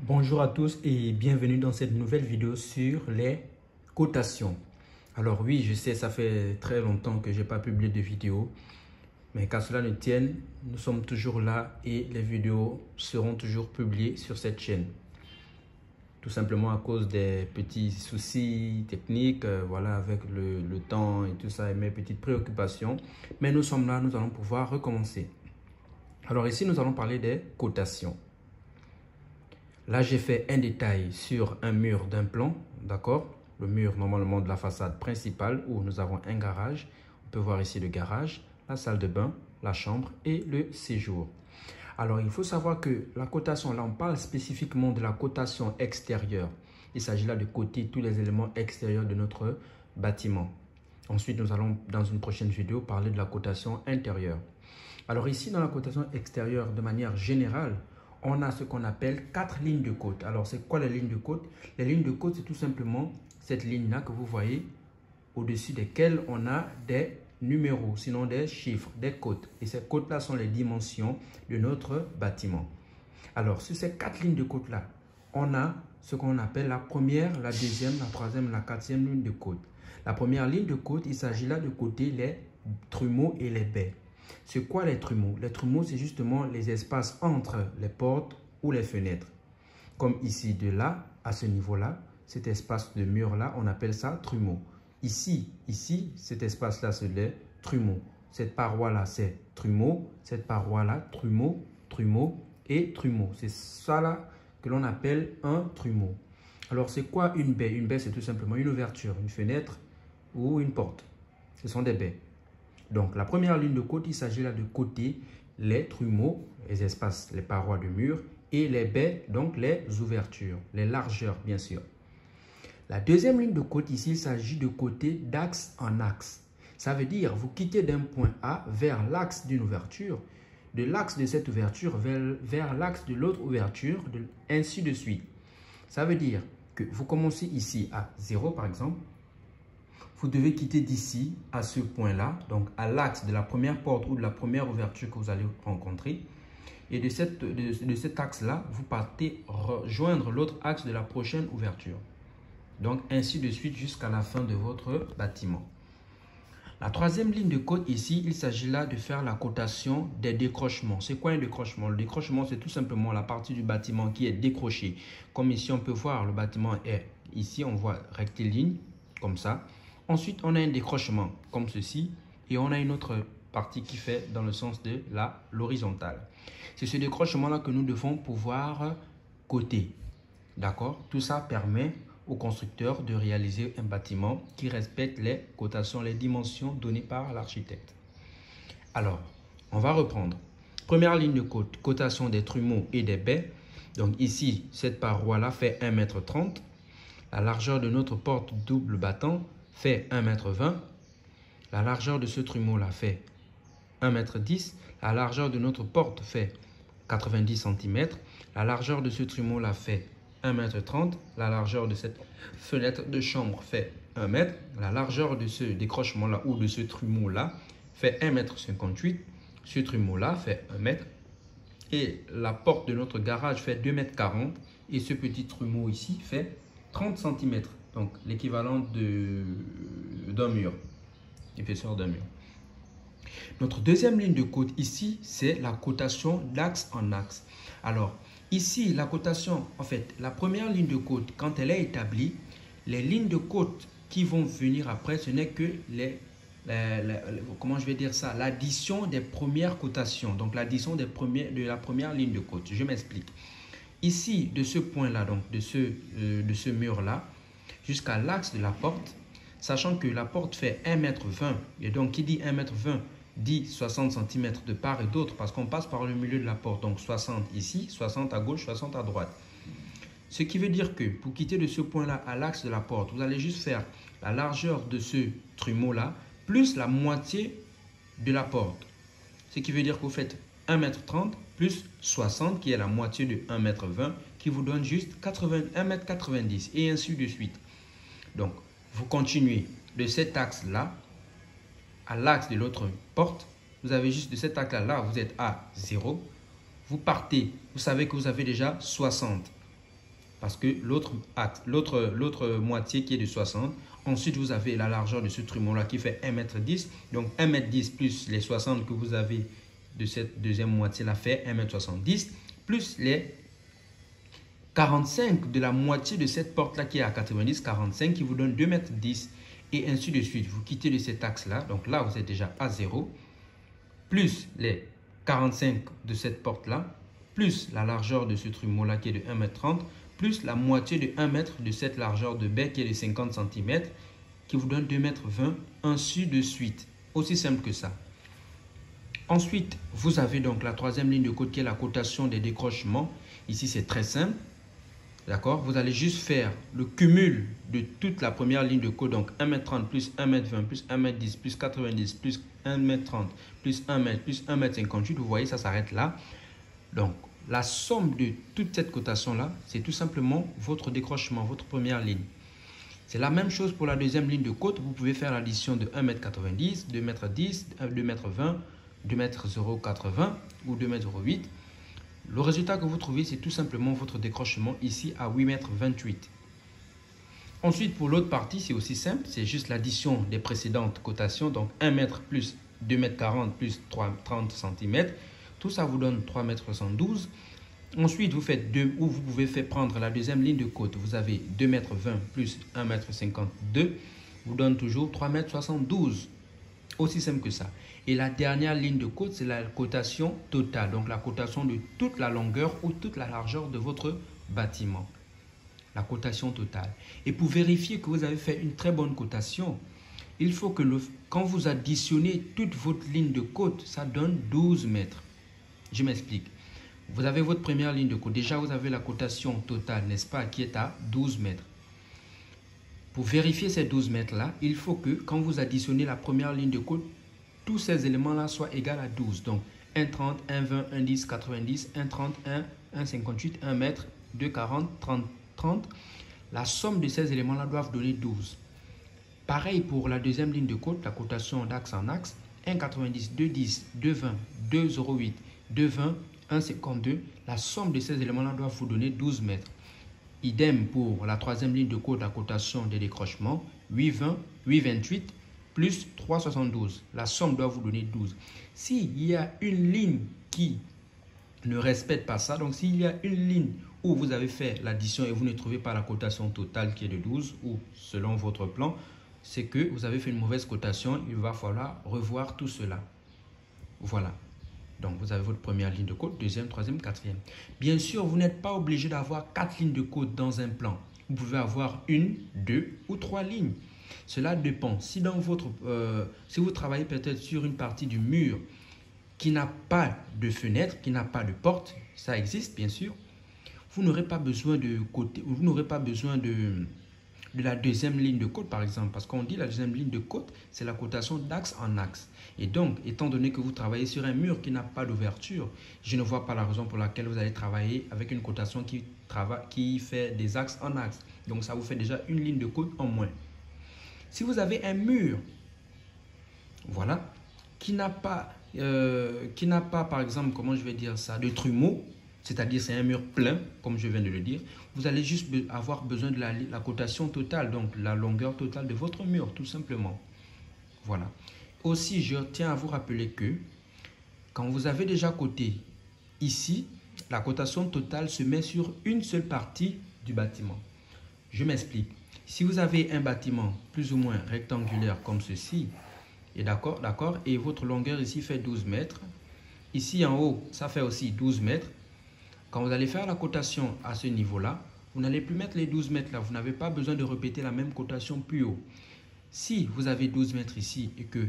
Bonjour à tous et bienvenue dans cette nouvelle vidéo sur les cotations. Alors oui, je sais, ça fait très longtemps que je n'ai pas publié de vidéo, mais qu'à cela ne tienne, nous sommes toujours là et les vidéos seront toujours publiées sur cette chaîne. Tout simplement à cause des petits soucis techniques, voilà, avec le temps et tout ça et mes petites préoccupations. Mais nous sommes là, nous allons pouvoir recommencer. Alors ici, nous allons parler des cotations. Là, j'ai fait un détail sur un mur d'un plan, d'accord? Le mur normalement de la façade principale où nous avons un garage. On peut voir ici le garage, la salle de bain, la chambre et le séjour. Alors, il faut savoir que la cotation, là, on parle spécifiquement de la cotation extérieure. Il s'agit là de coter tous les éléments extérieurs de notre bâtiment. Ensuite, nous allons, dans une prochaine vidéo, parler de la cotation intérieure. Alors ici, dans la cotation extérieure, de manière générale, on a ce qu'on appelle 4 lignes de côte. Alors, c'est quoi les lignes de côte? Les lignes de côte, c'est tout simplement cette ligne-là que vous voyez au-dessus desquelles on a des numéros, sinon des chiffres, des côtes. Et ces côtes-là sont les dimensions de notre bâtiment. Alors, sur ces 4 lignes de côte-là, on a ce qu'on appelle la première, la deuxième, la troisième, la quatrième ligne de côte. La première ligne de côte, il s'agit là de coter les trumeaux et les baies. C'est quoi les trumeaux? Les trumeaux, c'est justement les espaces entre les portes ou les fenêtres. Comme ici, de là à ce niveau-là, cet espace de mur-là, on appelle ça trumeau. Ici, cet espace-là, c'est les trumeaux. Cette paroi-là, c'est trumeau. Cette paroi-là, trumeau, trumeau et trumeau. C'est ça là que l'on appelle un trumeau. Alors, c'est quoi une baie? Une baie, c'est tout simplement une ouverture, une fenêtre ou une porte. Ce sont des baies. Donc, la première ligne de côte, il s'agit là de coter les trumeaux, les espaces, les parois de mur, et les baies, donc les ouvertures, les largeurs, bien sûr. La deuxième ligne de côte, ici, il s'agit de coter d'axe en axe. Ça veut dire, vous quittez d'un point A vers l'axe d'une ouverture, de l'axe de cette ouverture vers l'axe de l'autre ouverture, ainsi de suite. Ça veut dire que vous commencez ici à 0, par exemple. Vous devez quitter d'ici à ce point-là, donc à l'axe de la première porte ou de la première ouverture que vous allez rencontrer. Et de cet axe-là, vous partez rejoindre l'autre axe de la prochaine ouverture. Donc, ainsi de suite jusqu'à la fin de votre bâtiment. La troisième ligne de côte ici, il s'agit là de faire la cotation des décrochements. C'est quoi un décrochement? Le décrochement, c'est tout simplement la partie du bâtiment qui est décrochée. Comme ici, on peut voir, le bâtiment est ici, on voit rectiligne, comme ça. Ensuite, on a un décrochement comme ceci et on a une autre partie qui fait dans le sens de l'horizontale. C'est ce décrochement-là que nous devons pouvoir coter. D'accord? Tout ça permet au constructeur de réaliser un bâtiment qui respecte les cotations, les dimensions données par l'architecte. Alors, on va reprendre. Première ligne de côte, cotation des trumeaux et des baies. Donc ici, cette paroi-là fait 1,30 m. La largeur de notre porte double battant fait 1,20 m. La largeur de ce trumeau-là fait 1,10 m. La largeur de notre porte fait 90 cm. La largeur de ce trumeau-là fait 1,30 m. La largeur de cette fenêtre de chambre fait 1 m. La largeur de ce décrochement-là ou de ce trumeau-là fait 1,58 m. Ce trumeau-là fait 1 m. Et la porte de notre garage fait 2,40 m. Et ce petit trumeau ici fait 30 cm. Donc, l'équivalent d'un mur, l'épaisseur d'un mur. Notre deuxième ligne de côte ici, c'est la cotation d'axe en axe. Alors, ici, la cotation, en fait, la première ligne de côte, quand elle est établie, les lignes de côte qui vont venir après, ce n'est que comment je vais dire ça, l'addition des premières cotations. Donc, l'addition de la première ligne de côte. Je m'explique. Ici, de ce point-là, donc de ce mur-là, jusqu'à l'axe de la porte, sachant que la porte fait 1,20 m. Et donc, qui dit 1,20 m dit 60 cm de part et d'autre parce qu'on passe par le milieu de la porte. Donc, 60 ici, 60 à gauche, 60 à droite. Ce qui veut dire que pour quitter de ce point-là à l'axe de la porte, vous allez juste faire la largeur de ce trumeau-là plus la moitié de la porte. Ce qui veut dire que vous faites 1,30 m plus 60 qui est la moitié de 1,20 m qui vous donne juste 1,90 m et ainsi de suite. Donc, vous continuez de cet axe-là à l'axe de l'autre porte. Vous avez juste de cet axe-là, vous êtes à 0. Vous partez, vous savez que vous avez déjà 60. Parce que l'autre moitié qui est de 60. Ensuite, vous avez la largeur de ce trumeau-là qui fait 1,10 m. Donc, 1,10 m plus les 60 que vous avez de cette deuxième moitié-là fait 1,70 m. Plus les 45 de la moitié de cette porte-là qui est à 90, 45 qui vous donne 2,10 m. Et ainsi de suite. Vous quittez de cet axe-là. Donc là, vous êtes déjà à 0. Plus les 45 de cette porte-là. Plus la largeur de ce trumeau-là qui est de 1,30 m. Plus la moitié de 1 mètre de cette largeur de baie qui est de 50 cm, qui vous donne 2,20 m, ainsi de suite. Aussi simple que ça. Ensuite, vous avez donc la troisième ligne de côte qui est la cotation des décrochements. Ici, c'est très simple. D'accord? Vous allez juste faire le cumul de toute la première ligne de côte. Donc, 1,30 m plus 1,20 m plus 1,10 m plus 90 plus 1,30 m plus 1 m plus 1,58 m. Vous voyez, ça s'arrête là. Donc, la somme de toute cette cotation-là, c'est tout simplement votre décrochement, votre première ligne. C'est la même chose pour la deuxième ligne de côte. Vous pouvez faire l'addition de 1,90 m, 2,10 m, 2,20 m, 2,080 m ou 2,08 m. Le résultat que vous trouvez, c'est tout simplement votre décrochement ici à 8,28 m. Ensuite, pour l'autre partie, c'est aussi simple. C'est juste l'addition des précédentes cotations. Donc, 1 m plus 2,40 m plus 30 cm. Tout ça vous donne 3,72 m. Ensuite, vous faites vous pouvez faire prendre la deuxième ligne de côte. Vous avez 2,20 m plus 1,52 m. Vous donne toujours 3,72 m. Aussi simple que ça. Et la dernière ligne de côte, c'est la cotation totale. Donc, la cotation de toute la longueur ou toute la largeur de votre bâtiment. La cotation totale. Et pour vérifier que vous avez fait une très bonne cotation, il faut que quand vous additionnez toute votre ligne de côte, ça donne 12 mètres. Je m'explique. Vous avez votre première ligne de côte. Déjà, vous avez la cotation totale, n'est-ce pas, qui est à 12 mètres. Pour vérifier ces 12 mètres-là, il faut que quand vous additionnez la première ligne de côte, tous ces éléments-là soient égaux à 12. Donc, 1,30, 1,20, 1,10, 90, 1,30, 1, 1,58, 1 mètre, 2,40, 30, 30. La somme de ces éléments-là doivent donner 12. Pareil pour la deuxième ligne de côte, la cotation d'axe en axe, 1,90, 2,10, 2,20, 2,08, 2,20, 1,52. La somme de ces éléments-là doit vous donner 12 mètres. Idem pour la troisième ligne de côte, la cotation des décrochements, 8,20, 8,28 plus 3,72. La somme doit vous donner 12. S'il y a une ligne qui ne respecte pas ça, donc s'il y a une ligne où vous avez fait l'addition et vous ne trouvez pas la cotation totale qui est de 12, ou selon votre plan, c'est que vous avez fait une mauvaise cotation. Il va falloir revoir tout cela. Voilà. Donc, vous avez votre première ligne de côte, deuxième, troisième, quatrième. Bien sûr, vous n'êtes pas obligé d'avoir 4 lignes de côte dans un plan. Vous pouvez avoir 1, 2 ou 3 lignes. Cela dépend. Si si vous travaillez peut-être sur une partie du mur qui n'a pas de fenêtre, qui n'a pas de porte, ça existe bien sûr, vous n'aurez pas besoin de la deuxième ligne de côte, par exemple, parce qu'on dit la deuxième ligne de côte, c'est la cotation d'axe en axe. Et donc, étant donné que vous travaillez sur un mur qui n'a pas d'ouverture, je ne vois pas la raison pour laquelle vous allez travailler avec une cotation qui fait des axes en axe. Donc, ça vous fait déjà une ligne de côte en moins. Si vous avez un mur, voilà, qui n'a pas, par exemple, comment je vais dire ça, de trumeau, c'est-à-dire c'est un mur plein, comme je viens de le dire, vous allez juste avoir besoin de la cotation totale, donc la longueur totale de votre mur, tout simplement. Voilà. Aussi, je tiens à vous rappeler que quand vous avez déjà coté ici, la cotation totale se met sur une seule partie du bâtiment. Je m'explique. Si vous avez un bâtiment plus ou moins rectangulaire comme ceci, et d'accord, et votre longueur ici fait 12 mètres, ici en haut, ça fait aussi 12 mètres, quand vous allez faire la cotation à ce niveau-là, vous n'allez plus mettre les 12 mètres là. Vous n'avez pas besoin de répéter la même cotation plus haut. Si vous avez 12 mètres ici et que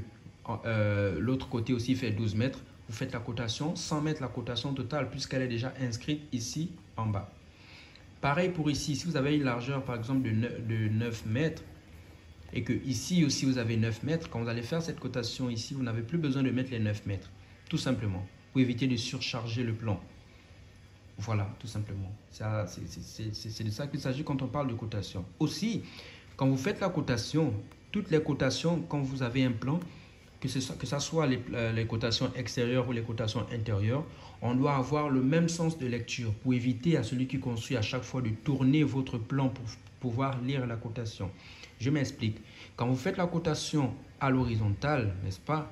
l'autre côté aussi fait 12 mètres, vous faites la cotation sans mettre la cotation totale puisqu'elle est déjà inscrite ici en bas. Pareil pour ici. Si vous avez une largeur par exemple de 9 mètres et que ici aussi vous avez 9 mètres, quand vous allez faire cette cotation ici, vous n'avez plus besoin de mettre les 9 mètres. Tout simplement. Pour éviter de surcharger le plan. Voilà, tout simplement. C'est de ça qu'il s'agit quand on parle de cotation. Aussi, quand vous faites la cotation, toutes les cotations, quand vous avez un plan, que ça soit les cotations extérieures ou les cotations intérieures, on doit avoir le même sens de lecture pour éviter à celui qui construit à chaque fois de tourner votre plan pour pouvoir lire la cotation. Je m'explique. Quand vous faites la cotation à l'horizontale, n'est-ce pas?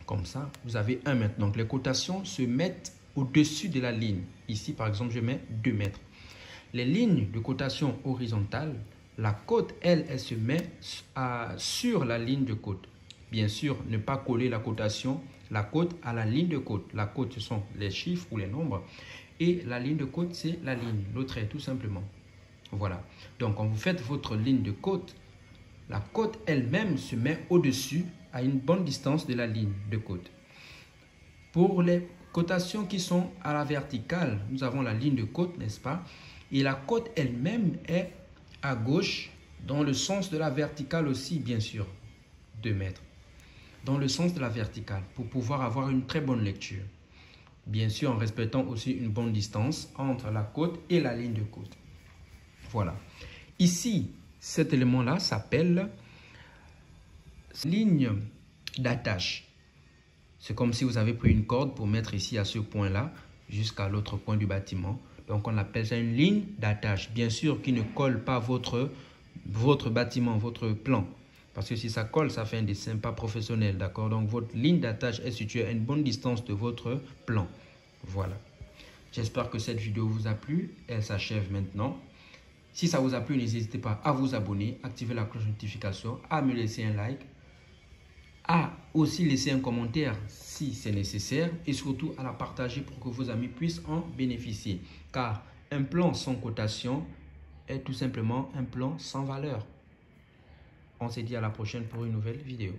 Comme ça, vous avez 1 mètre. Donc, les cotations se mettent au-dessus de la ligne. Ici, par exemple, je mets 2 mètres. Les lignes de cotation horizontale, la côte, elle se met sur la ligne de côte. Bien sûr, ne pas coller la cotation, la côte à la ligne de côte. La côte, ce sont les chiffres ou les nombres. Et la ligne de côte, c'est la ligne, le trait, tout simplement. Voilà. Donc, quand vous faites votre ligne de côte, la côte elle-même se met au-dessus à une bonne distance de la ligne de côte. Pour les cotations qui sont à la verticale, nous avons la ligne de côte, n'est-ce pas? Et la côte elle-même est à gauche, dans le sens de la verticale aussi, bien sûr, 2 mètres. Dans le sens de la verticale, pour pouvoir avoir une très bonne lecture. Bien sûr, en respectant aussi une bonne distance entre la côte et la ligne de côte. Voilà. Ici, cet élément-là s'appelle ligne d'attache. C'est comme si vous avez pris une corde pour mettre ici à ce point-là, jusqu'à l'autre point du bâtiment. Donc, on appelle ça une ligne d'attache. Bien sûr, qui ne colle pas votre bâtiment, votre plan. Parce que si ça colle, ça fait un dessin pas professionnel, d'accord? Donc, votre ligne d'attache est située à une bonne distance de votre plan. Voilà. J'espère que cette vidéo vous a plu. Elle s'achève maintenant. Si ça vous a plu, n'hésitez pas à vous abonner, activer la cloche de notification, à me laisser un like, à aussi laisser un commentaire si c'est nécessaire et surtout à la partager pour que vos amis puissent en bénéficier. Car un plan sans cotation est tout simplement un plan sans valeur. On se dit à la prochaine pour une nouvelle vidéo.